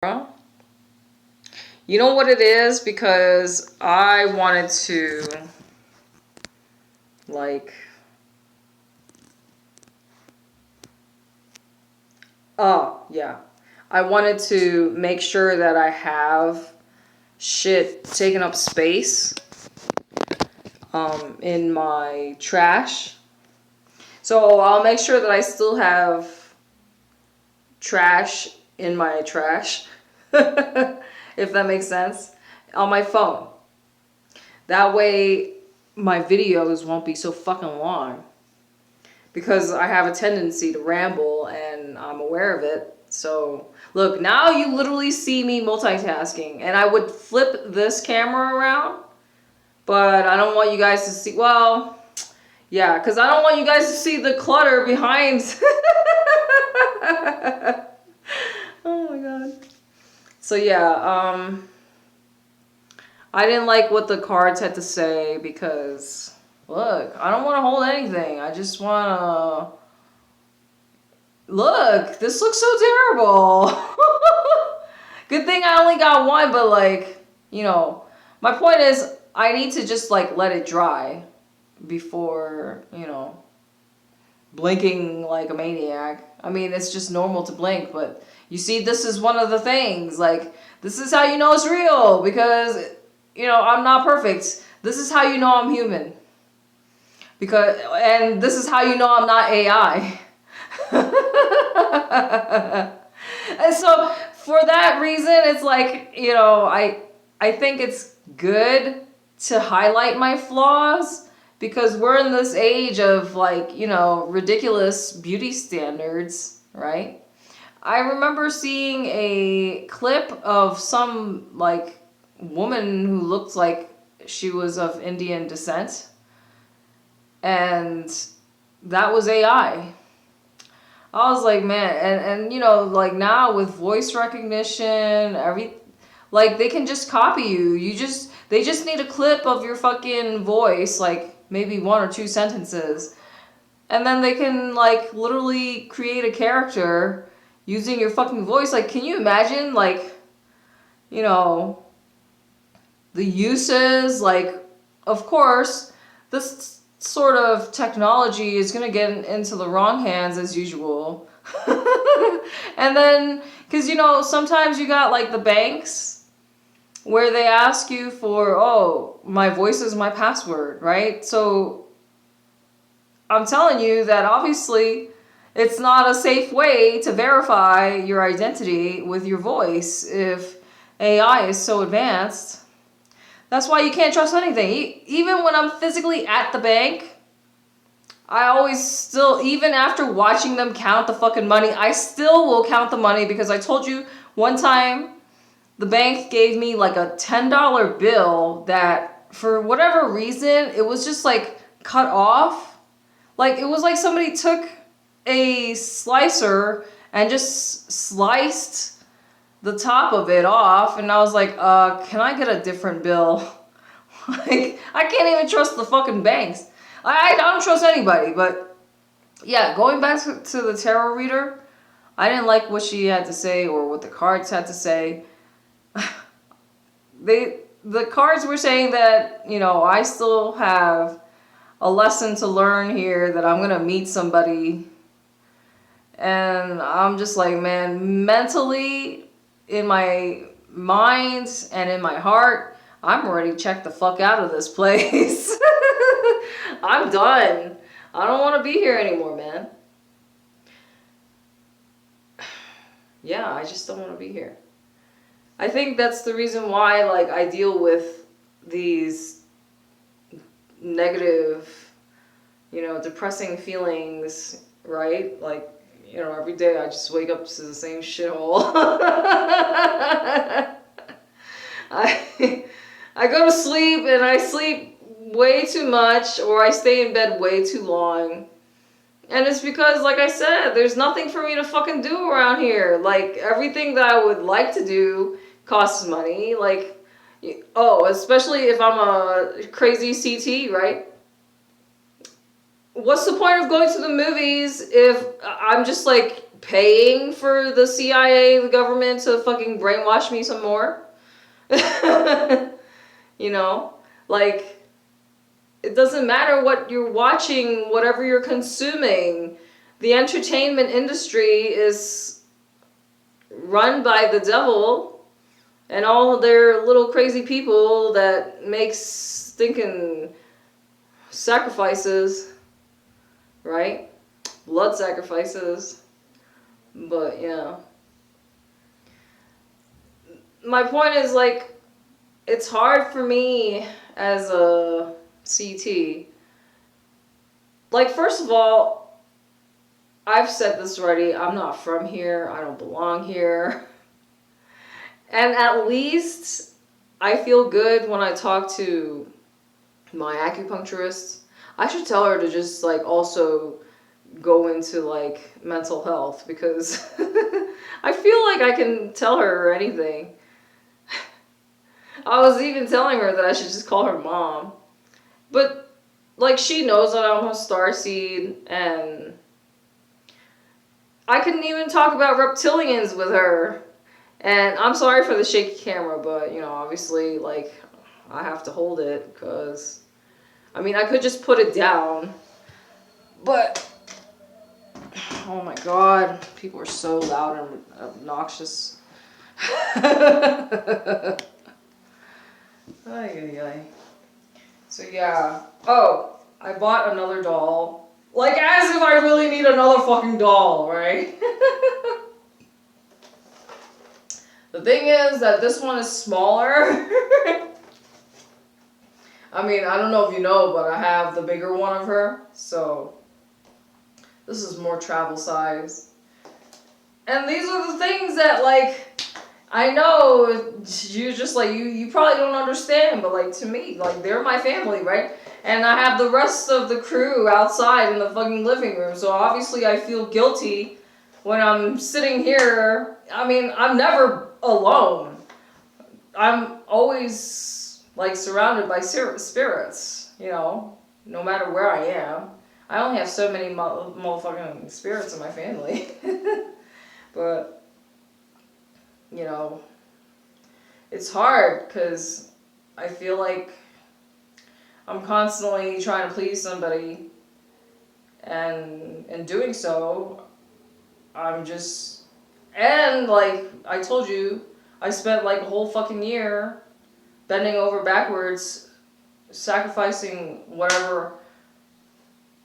You know what it is? Because I wanted to, like, oh, yeah. I wanted to make sure that I have shit taking up space in my trash. So I'll make sure that I still have trash in my trash, if that makes sense, on my phone. That way my videos won't be so fucking long. Because I have a tendency to ramble and I'm aware of it. So, look, now you literally see me multitasking. And I would flip this camera around. But I don't want you guys to see, well, yeah, because I don't want you guys to see the clutter behind. Oh my god. So yeah, I didn't like what the cards had to say because, look, I don't want to hold anything. I just want to... Look, this looks so terrible. Good thing I only got one, but like, you know, my point is I need to just like let it dry before, you know, blinking like a maniac. I mean, it's just normal to blink, but you see, this is one of the things. Like, this is how you know it's real because, you know, I'm not perfect. This is how you know I'm human. Because, and this is how you know I'm not AI. And so, for that reason, it's like, you know, I think it's good to highlight my flaws because we're in this age of, like, you know, ridiculous beauty standards, right? I remember seeing a clip of some, like, woman who looked like she was of Indian descent, and that was AI. I was like, man, and you know, like now with voice recognition, like they can just copy you. They just need a clip of your fucking voice, like maybe one or two sentences, and then they can like literally create a character using your fucking voice. Like, can you imagine, like, you know, the uses? Like, of course, this sort of technology is going to get into the wrong hands as usual. And then, because, you know, sometimes you got like the banks where they ask you for, oh, my voice is my password, right? So I'm telling you that obviously it's not a safe way to verify your identity with your voice if AI is so advanced. That's why you can't trust anything. Even when I'm physically at the bank, I always still, even after watching them count the fucking money, I still will count the money because I told you one time the bank gave me like a $10 bill that for whatever reason, it was just like cut off. Like, it was like somebody took a slicer and just sliced the top of it off, and I was like, can I get a different bill? Like, I can't even trust the fucking banks. I don't trust anybody, but yeah, going back to the tarot reader, I didn't like what she had to say or what the cards had to say. The cards were saying that, you know, I still have a lesson to learn here, that I'm gonna meet somebody, and I'm just like, man, mentally, in my mind and in my heart, I'm ready to check the fuck out of this place. I'm done. I don't want to be here anymore, man. Yeah, I just don't want to be here. I think that's the reason why, like, I deal with these negative, you know, depressing feelings, right? Like, you know, every day I just wake up to the same shithole. I go to sleep and I sleep way too much, or I stay in bed way too long. And it's because, like I said, there's nothing for me to fucking do around here. Like, everything that I would like to do costs money. Like, oh, especially if I'm a crazy CT, right? What's the point of going to the movies if I'm just like paying for the CIA, the government, to fucking brainwash me some more. You know? Like, it doesn't matter what you're watching, whatever you're consuming. The entertainment industry is run by the devil and all their little crazy people that makes stinking sacrifices, right? Blood sacrifices. But yeah, my point is, like, it's hard for me as a CT. Like, first of all, I've said this already, I'm not from here, I don't belong here. And at least I feel good when I talk to my acupuncturist. I should tell her to just, like, also go into, like, mental health, because I feel like I can tell her anything. I was even telling her that I should just call her mom. But, like, she knows that I'm a starseed, and I couldn't even talk about reptilians with her. And I'm sorry for the shaky camera, but, you know, obviously, like, I have to hold it, because, I mean, I could just put it down, but, oh my god, people are so loud and obnoxious. Ay, ay, ay. So yeah. Oh, I bought another doll. Like, as if I really need another fucking doll, right? The thing is that this one is smaller. I mean, I don't know if you know, but I have the bigger one of her, so this is more travel size. And these are the things that, like, I know you just, like, you probably don't understand, but, like, to me, like, they're my family, right? And I have the rest of the crew outside in the fucking living room, so obviously I feel guilty when I'm sitting here. I mean, I'm never alone. I'm always, like, surrounded by spirits, you know, no matter where I am. I only have so many motherfucking spirits in my family. But, you know, it's hard because I feel like I'm constantly trying to please somebody, and in doing so, I'm just, and, like I told you, I spent, like, a whole fucking year bending over backwards, sacrificing whatever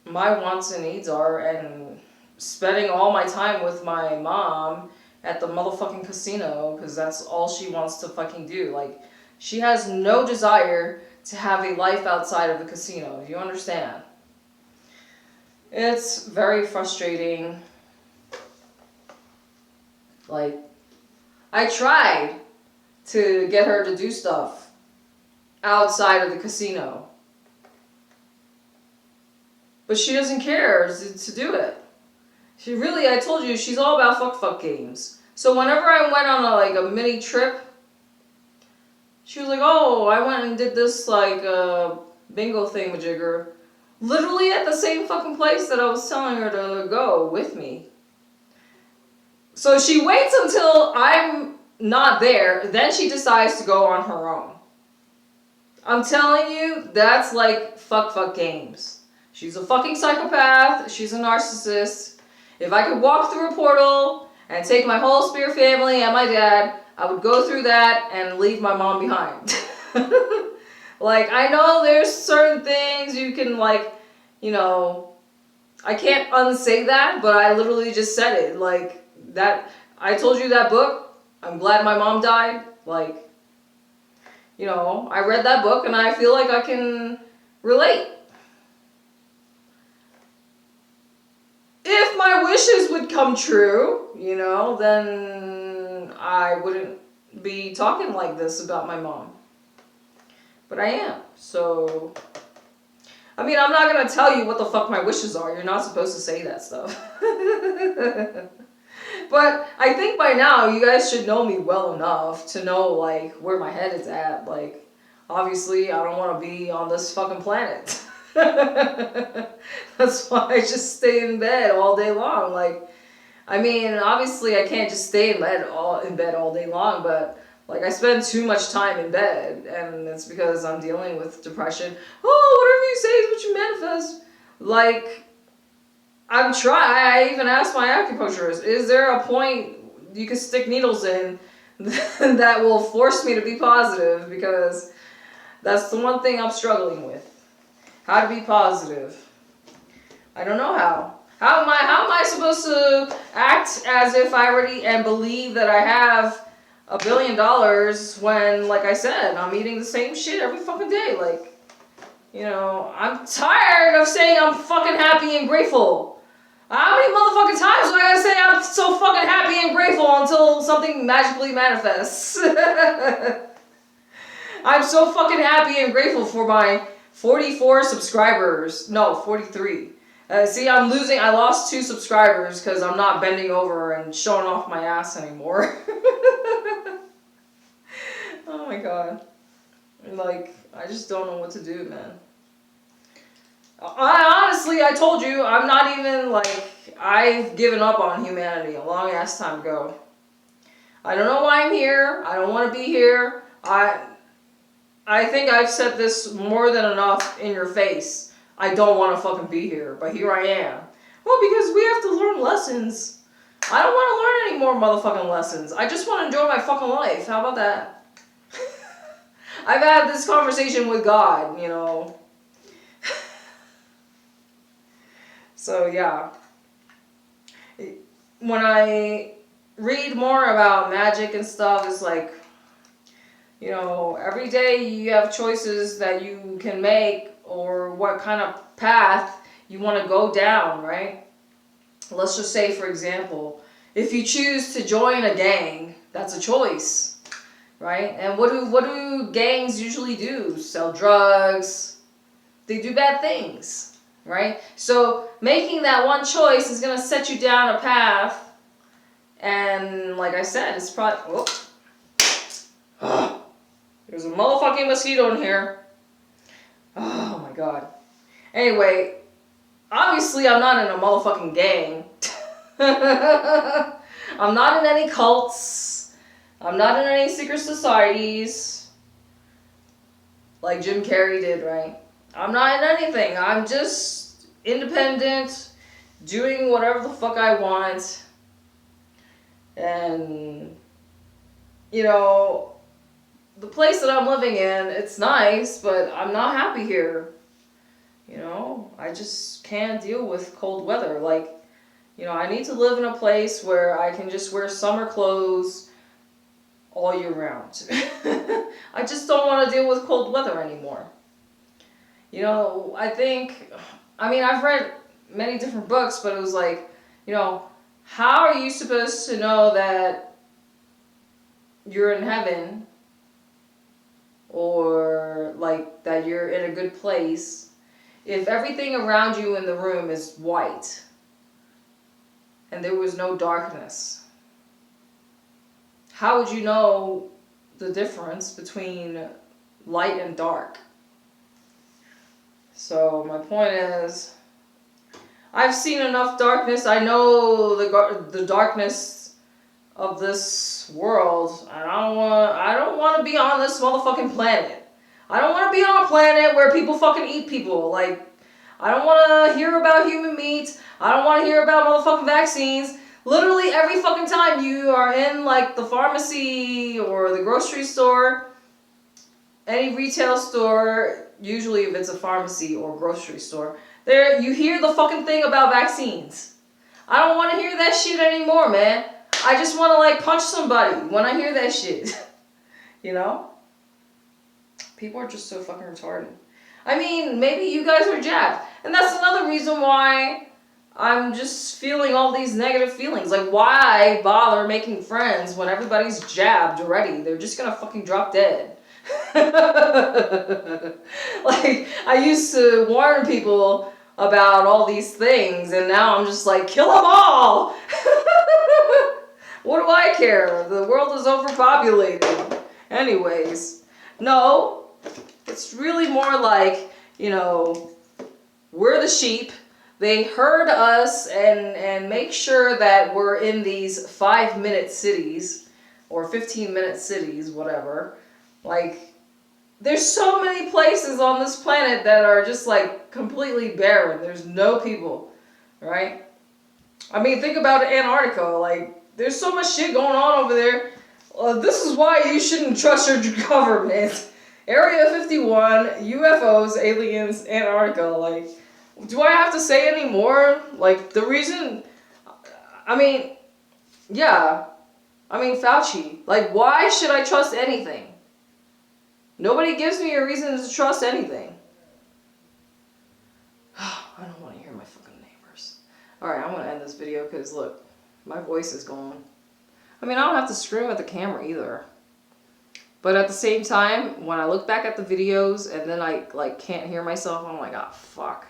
my wants and needs are, and spending all my time with my mom at the motherfucking casino, because that's all she wants to fucking do. Like, she has no desire to have a life outside of the casino. Do you understand? It's very frustrating. Like, I tried to get her to do stuff outside of the casino, but she doesn't care to do it. She really, I told you, she's all about fuck games. So whenever I went on a mini trip, she was like, oh, I went and did this, like, bingo thingamajigger, literally at the same fucking place that I was telling her to go with me. So she waits until I'm not there, then she decides to go on her own. I'm telling you, that's like fuck games. She's a fucking psychopath, she's a narcissist. If I could walk through a portal and take my whole spirit family and my dad, I would go through that and leave my mom behind. Like, I know there's certain things you can, like, you know, I can't unsay that, but I literally just said it. Like, that, I told you that book, I'm glad my mom died. Like, you know, I read that book and I feel like I can relate. If my wishes would come true, you know, then I wouldn't be talking like this about my mom. But I am, so, I mean, I'm not going to tell you what the fuck my wishes are. You're not supposed to say that stuff. But I think by now you guys should know me well enough to know, like, where my head is at. Like, obviously I don't want to be on this fucking planet. That's why I just stay in bed all day long. Like, I mean, obviously I can't just stay in bed all day long, but like I spend too much time in bed, and it's because I'm dealing with depression. Oh, whatever you say is what you manifest. Like, I even asked my acupuncturist, is there a point you could stick needles in that will force me to be positive? Because that's the one thing I'm struggling with. How to be positive. I don't know how. How am I supposed to act as if I already and believe that I have $1 billion when, like I said, I'm eating the same shit every fucking day? Like, you know, I'm tired of saying I'm fucking happy and grateful. How many motherfucking times do I gotta say I'm so fucking happy and grateful until something magically manifests? I'm so fucking happy and grateful for my 44 subscribers. No, 43. See, I lost 2 subscribers because I'm not bending over and showing off my ass anymore. Oh my god. Like, I just don't know what to do, man. I told you, I'm not even, like, I've given up on humanity a long ass time ago. I don't know why I'm here. I don't want to be here. I think I've said this more than enough in your face. I don't want to fucking be here, but here I am. Well, because we have to learn lessons. I don't want to learn any more motherfucking lessons. I just want to enjoy my fucking life. How about that? I've had this conversation with God, you know. So, yeah. When I read more about magic and stuff, it's like, you know, every day you have choices that you can make or what kind of path you want to go down, right? Let's just say, for example, if you choose to join a gang, that's a choice, right? And what do gangs usually do? Sell drugs. They do bad things, right? So making that one choice is going to set you down a path. And like I said, it's probably... There's a motherfucking mosquito in here. Oh my god. Anyway, obviously I'm not in a motherfucking gang. I'm not in any cults. I'm not in any secret societies. Like Jim Carrey did, right? I'm not in anything. I'm just independent, doing whatever the fuck I want. And, you know, the place that I'm living in, it's nice, but I'm not happy here. You know, I just can't deal with cold weather. Like, you know, I need to live in a place where I can just wear summer clothes all year round. I just don't want to deal with cold weather anymore. You know, I've read many different books, but it was like, you know, how are you supposed to know that you're in heaven or like that you're in a good place if everything around you in the room is white and there was no darkness? How would you know the difference between light and dark? So my point is, I've seen enough darkness. I know the darkness of this world, and I don't want to be on this motherfucking planet. I don't want to be on a planet where people fucking eat people. Like, I don't want to hear about human meat. I don't want to hear about motherfucking vaccines. Literally every fucking time you are in like the pharmacy or the grocery store, any retail store, usually if it's a pharmacy or grocery store, there you hear the fucking thing about vaccines. I don't want to hear that shit anymore, man. I just want to like punch somebody when I hear that shit. You know? People are just so fucking retarded. I mean, maybe you guys are jabbed. And that's another reason why I'm just feeling all these negative feelings. Like, why bother making friends when everybody's jabbed already? They're just gonna fucking drop dead. Like, I used to warn people about all these things, and now I'm just like, kill them all! What do I care? The world is overpopulated. Anyways, no, it's really more like, you know, we're the sheep, they herd us and make sure that we're in these 5-minute cities or 15-minute cities, whatever. Like, there's so many places on this planet that are just like completely barren. There's no people, right? I mean, think about Antarctica. Like, there's so much shit going on over there. This is why you shouldn't trust your government. Area 51, UFOs, aliens, Antarctica. Like, do I have to say any more? Like, the reason, I mean, yeah. I mean, Fauci. Like, why should I trust anything? Nobody gives me a reason to trust anything. I don't want to hear my fucking neighbors. Alright, I'm going to end this video because, look, my voice is gone. I mean, I don't have to scream at the camera either. But at the same time, when I look back at the videos and then I, like, can't hear myself, I'm like, ah, fuck.